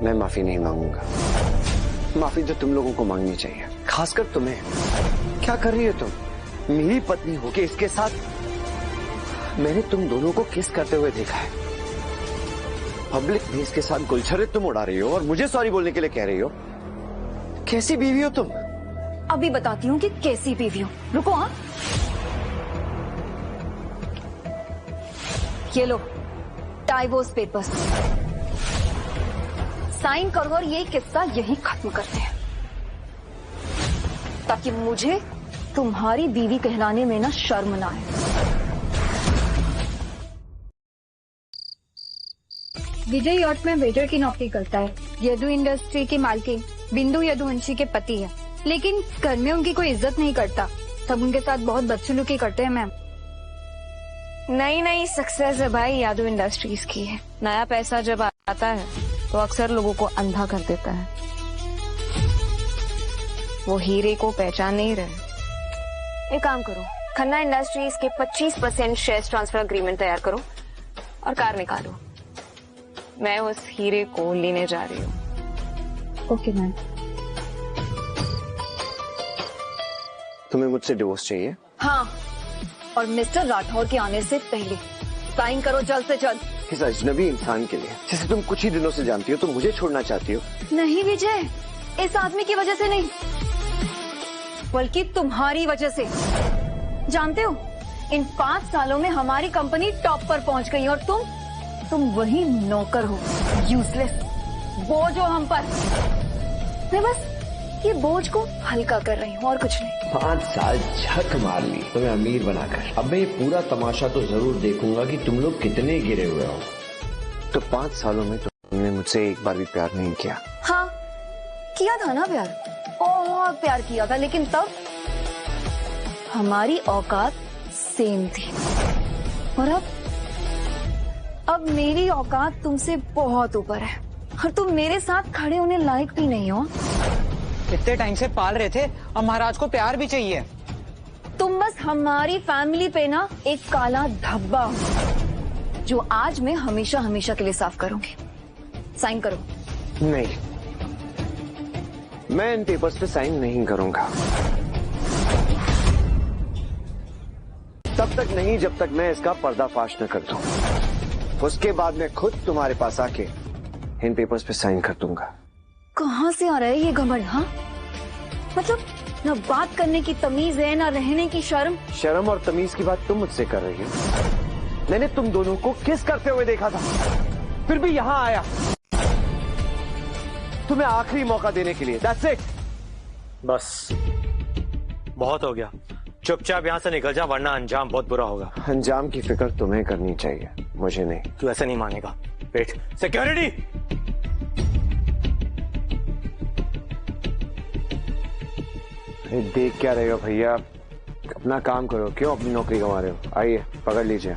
मैं माफी नहीं मांगूंगा। माफी तो तुम लोगों को मांगनी चाहिए, खासकर तुम्हें। क्या कर रही हो तुम? मेरी पत्नी होके इसके साथ मैंने तुम दोनों को किस करते हुए देखा है। पब्लिक भी इसके साथ गुलछरे तुम उड़ा रही हो और मुझे सॉरी बोलने के लिए कह रही हो। कैसी बीवी हो तुम? अभी बताती हूँ कि कैसी बीवी हो। रुको। हाँ, ये लो डाइवोर्स पेपर्स, साइन करो और ये किस्सा यही खत्म करते हैं, ताकि मुझे तुम्हारी बीवी कहलाने में ना शर्म ना आए। विजय यॉट में वेटर की नौकरी करता है। यदु इंडस्ट्री की मालकिन बिंदु यदुवंशी के पति है, लेकिन घर में उनकी कोई इज्जत नहीं करता। सब उनके साथ बहुत बदसलूकी करते हैं मैम। नई नई सक्सेस है भाई, यादव इंडस्ट्रीज की है। नया पैसा जब आता है तो अक्सर लोगों को अंधा कर देता है। वो हीरे को पहचान नहीं रहे। एक काम करो, खन्ना इंडस्ट्रीज के 25% शेयर ट्रांसफर एग्रीमेंट तैयार करो और कार निकालो। मैं उस हीरे को लेने जा रही हूँ। Okay ma'am. तुम्हें मुझसे डिवोर्स चाहिए? हाँ, और मिस्टर राठौर के आने से पहले साइन करो जल्द से जल्द। इस अजनबी इंसान के लिए जिसे तुम कुछ ही दिनों से जानती हो, तुम मुझे छोड़ना चाहती हो? नहीं विजय, इस आदमी की वजह से नहीं, बल्कि तुम्हारी वजह से। जानते हो, इन 5 सालों में हमारी कंपनी टॉप पर पहुंच गई और तुम वही नौकर हो, यूजलेस बोझ हो हम पर। मैं बस ये बोझ को हल्का कर रही हूँ और कुछ नहीं। 5 साल झक मार ली तुम्हें अमीर बनाकर। अब मैं ये पूरा तमाशा तो जरूर देखूंगा कि तुम लोग कितने गिरे हुए हो। तो 5 सालों में तुमने मुझसे एक बार भी प्यार नहीं किया? हाँ, किया था ना प्यार, बहुत प्यार किया था, लेकिन तब हमारी औकात सेम थी। और अब मेरी औकात तुमसे बहुत ऊपर है और तुम मेरे साथ खड़े होने लायक भी नहीं हो। इतने टाइम से पाल रहे थे, अब महाराज को प्यार भी चाहिए। तुम बस हमारी फैमिली पे ना एक काला धब्बा हो, जो आज मैं हमेशा हमेशा के लिए साफ करूंगी। साइन करो। नहीं, मैं इन पेपर्स पे साइन नहीं करूंगा। तब तक नहीं जब तक मैं इसका पर्दाफाश न कर दूं। उसके बाद मैं खुद तुम्हारे पास आके इन पेपर्स पे साइन कर दूंगा। कहाँ से आ रहा है ये घमंड? हाँ, मतलब न बात करने की तमीज है, न रहने की शर्म। शर्म और तमीज की बात तुम मुझसे कर रही हो। मैंने तुम दोनों को किस करते हुए देखा था, फिर भी यहाँ आया तुम्हें आखिरी मौका देने के लिए। That's it। बस बहुत हो गया, चुपचाप यहाँ से निकल जा, वरना अंजाम बहुत बुरा होगा। अंजाम की फिक्र तुम्हें करनी चाहिए, मुझे नहीं। तू ऐसे नहीं मानेगा। Wait, security. देख क्या रहे हो भैया, अपना काम करो, क्यों अपनी नौकरी गंवा रहे हो? आइए पकड़ लीजिए।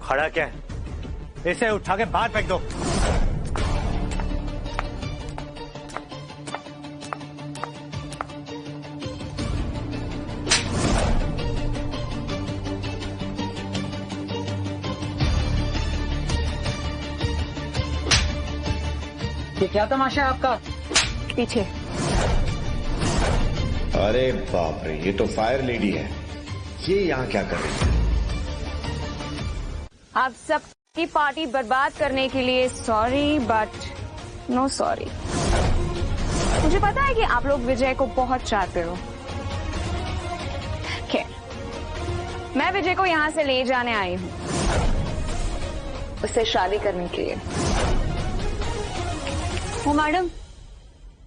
खड़ा क्या है? इसे उठा के बाहर फेंक दो। ये क्या तमाशा है आपका? पीछे। अरे बाप रे, ये तो फायर लेडी है। ये यहाँ क्या कर रही है? आप सबकी पार्टी बर्बाद करने के लिए सॉरी, बट नो सॉरी। मुझे पता है कि आप लोग विजय को बहुत चाहते हो। खैर, मैं विजय को यहाँ से ले जाने आई हूँ, उससे शादी करने के लिए। ओ मैडम,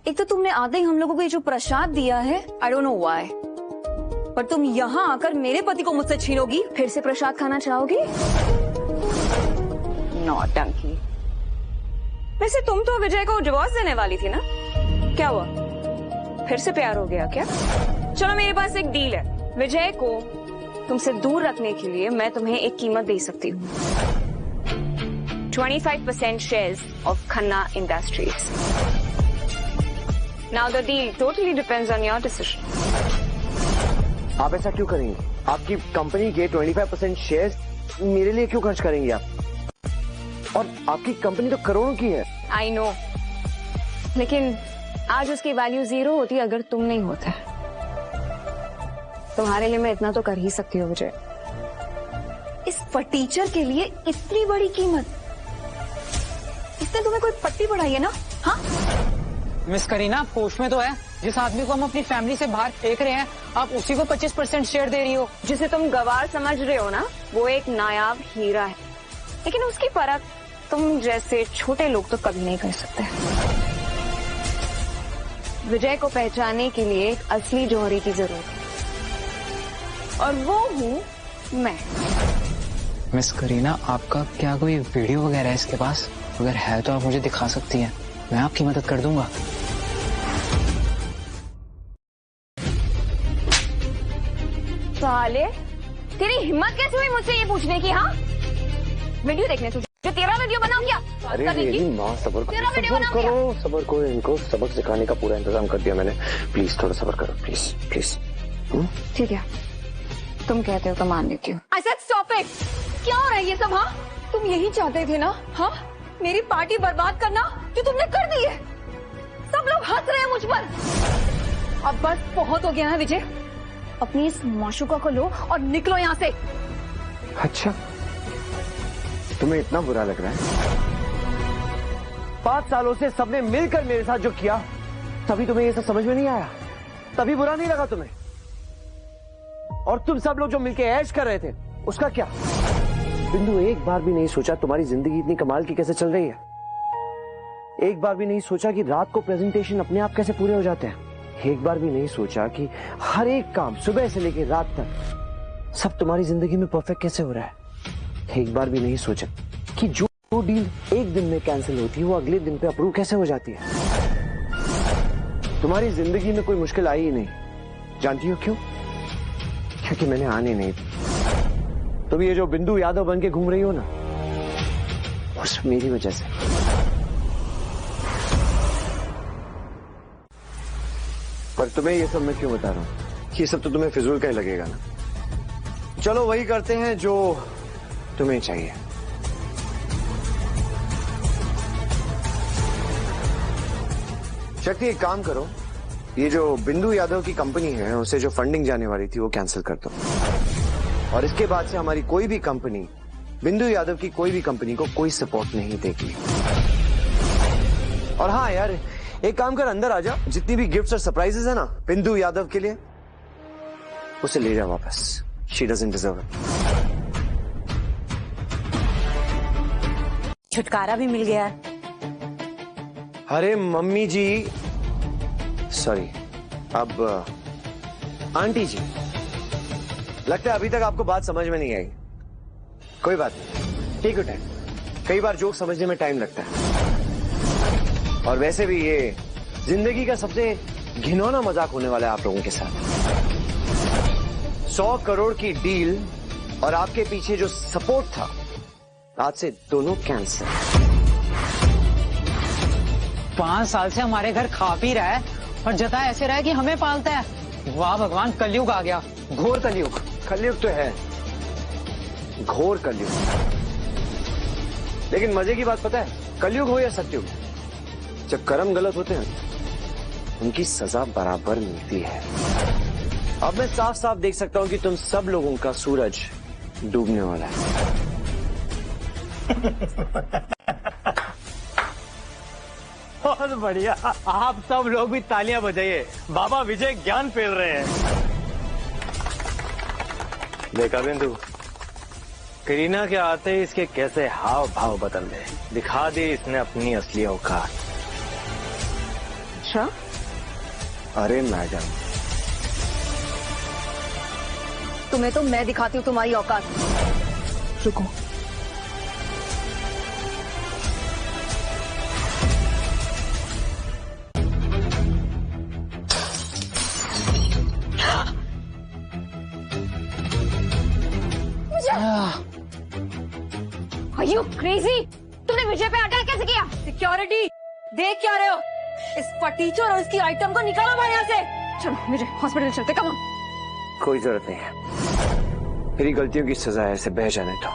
एक तो तुमने आते ही हम लोगों को ये जो प्रसाद दिया है, आई डोंट नो व्हाई, पर तुम यहाँ आकर मेरे पति को मुझसे छीनोगी, फिर से प्रसाद खाना चाहोगी? नौटंकी। वैसे तुम तो विजय को डिवोर्स देने वाली थी ना, क्या हुआ? फिर से प्यार हो गया क्या? चलो मेरे पास एक डील है, विजय को तुमसे दूर रखने के लिए मैं तुम्हें एक कीमत दे सकती हूँ। 25% shares of Khanna Industries. Now the deal totally depends on your decision. आप ऐसा क्यों करेंगे? आपकी कंपनी के 25% शेयर्स मेरे लिए क्यों खर्च करेंगे आप? और आपकी कंपनी तो करोड़ों की है। आई नो, लेकिन आज उसकी वैल्यू 0 होती अगर तुम नहीं होते। तुम्हारे लिए मैं इतना तो कर ही सकती हूँ विजय। इस फटीचर के लिए इतनी बड़ी कीमत, इसने तुम्हें कोई पट्टी बढ़ाई है ना? हाँ मिस करीना, पोस्ट में तो है जिस आदमी को हम अपनी फैमिली से बाहर फेंक रहे हैं, आप उसी को 25% शेयर दे रही हो। जिसे तुम गवार समझ रहे हो ना, वो एक नायाब हीरा है, लेकिन उसकी परख तुम जैसे छोटे लोग तो कभी नहीं कर सकते। विजय को पहचानने के लिए एक असली जौहरी की जरूरत है, और वो हूँ मैं। मिस करीना, आपका क्या कोई वीडियो वगैरह है इसके पास? अगर है तो आप मुझे दिखा सकती हैं, मैं आपकी मदद कर दूंगा। साले, तेरी हिम्मत कैसे हुई मुझसे ये पूछने की? हाँ, वीडियो देखने तुझे, जो तेरा वीडियो बनाऊं क्या? अरे मेरी माँ, सबर तेरा वीडियो सबर बनाऊं क्या? करो, सबर करो। इनको सबक सिखाने का पूरा इंतजाम कर दिया मैंने। प्लीज थोड़ा सबर करो, प्लीज प्लीज। ठीक है, तुम कहते हो तो मान लेती हूँ। I said stop it! क्या हो रहा है ये सब? हाँ, तुम यही चाहते थे ना? हाँ, मेरी पार्टी बर्बाद करना, जो तुमने कर दी है। सब लोग हंस रहे हैं मुझ पर। अब बस बहुत हो गया है विजय, अपनी इस माशूका को लो और निकलो यहाँ से। अच्छा, तुम्हें इतना बुरा लग रहा है? 5 सालों से सबने मिलकर मेरे साथ जो किया, तभी तुम्हें ये सब समझ में नहीं आया? तभी बुरा नहीं लगा तुम्हें? और तुम सब लोग जो मिलकर ऐश कर रहे थे, उसका क्या? बिंदु, एक बार भी नहीं सोचा तुम्हारी जिंदगी इतनी कमाल की कैसे चल रही है? एक बार भी नहीं सोचा कि रात को प्रेजेंटेशन अपने आप कैसे पूरे हो जाते हैं? एक बार भी नहीं सोचा कि हर एक काम सुबह से लेकर रात तक सब तुम्हारी जिंदगी में परफेक्ट कैसे हो रहा है? एक बार भी नहीं सोचा कि जो डील एक दिन में कैंसिल होती है, वो अगले दिन पे अप्रूव कैसे हो जाती है? तुम्हारी जिंदगी में कोई मुश्किल आई ही नहीं। जानती हो क्यों? क्योंकि मैंने आने नहीं दी। तुम ये जो बिंदु यादव बन के घूम रही हो ना, उस मेरी वजह से। पर तुम्हें ये सब मैं क्यों बता रहा हूं? ये सब तो तुम्हें फिजूल का ही लगेगा ना। चलो वही करते हैं जो तुम्हें चाहिए। शक्ति, एक काम करो, ये जो बिंदु यादव की कंपनी है, उसे जो फंडिंग जाने वाली थी वो कैंसिल कर दो। और इसके बाद से हमारी कोई भी कंपनी, बिंदु यादव की कोई भी कंपनी को कोई सपोर्ट नहीं देगी। और हाँ यार, एक काम कर, अंदर आ जा। जितनी भी गिफ्ट्स और सरप्राइजेस है ना बिंदु यादव के लिए, उसे ले जा वापस। She doesn't deserve it. छुटकारा भी मिल गया। अरे मम्मी जी, सॉरी, अब आंटी जी, लगता है अभी तक आपको बात समझ में नहीं आई। कोई बात नहीं, टेक योर टाइम। कई बार जोक समझने में टाइम लगता है, और वैसे भी ये जिंदगी का सबसे घिनौना मजाक होने वाला है आप लोगों के साथ। 100 करोड़ की डील और आपके पीछे जो सपोर्ट था, आज से दोनों कैंसिल। 5 साल से हमारे घर खा पी रहा है और जता ऐसे रहा है कि हमें पालता है। वाह भगवान, कलयुग आ गया, घोर कलयुग। कलयुग तो है, घोर कलयुग। लेकिन मजे की बात पता है, कलयुग हो या सत्युग, जब कर्म गलत होते हैं उनकी सजा बराबर मिलती है। अब मैं साफ साफ देख सकता हूं कि तुम सब लोगों का सूरज डूबने वाला है। बहुत बढ़िया, आप सब लोग भी तालियां बजाइए, बाबा विजय ज्ञान फैल रहे हैं। देखा बिंदु, करीना के आते ही इसके कैसे हाव भाव बदल गए। दिखा दी इसने अपनी असली औकात। अच्छा, अरे मैडम, तुम्हें तो मैं दिखाती हूँ तुम्हारी औकात। रुको, Are you crazy? तुमने विजय पे अटैक कैसे किया? सिक्योरिटी, देख क्या रहे हो? इस फटीचर और इसकी आइटम को निकालो बाहर यहाँ से। चलो विजय, हॉस्पिटल चलते। Come on. कोई जरूरत नहीं है, मेरी गलतियों की सजा है, इसे बह जाने दो।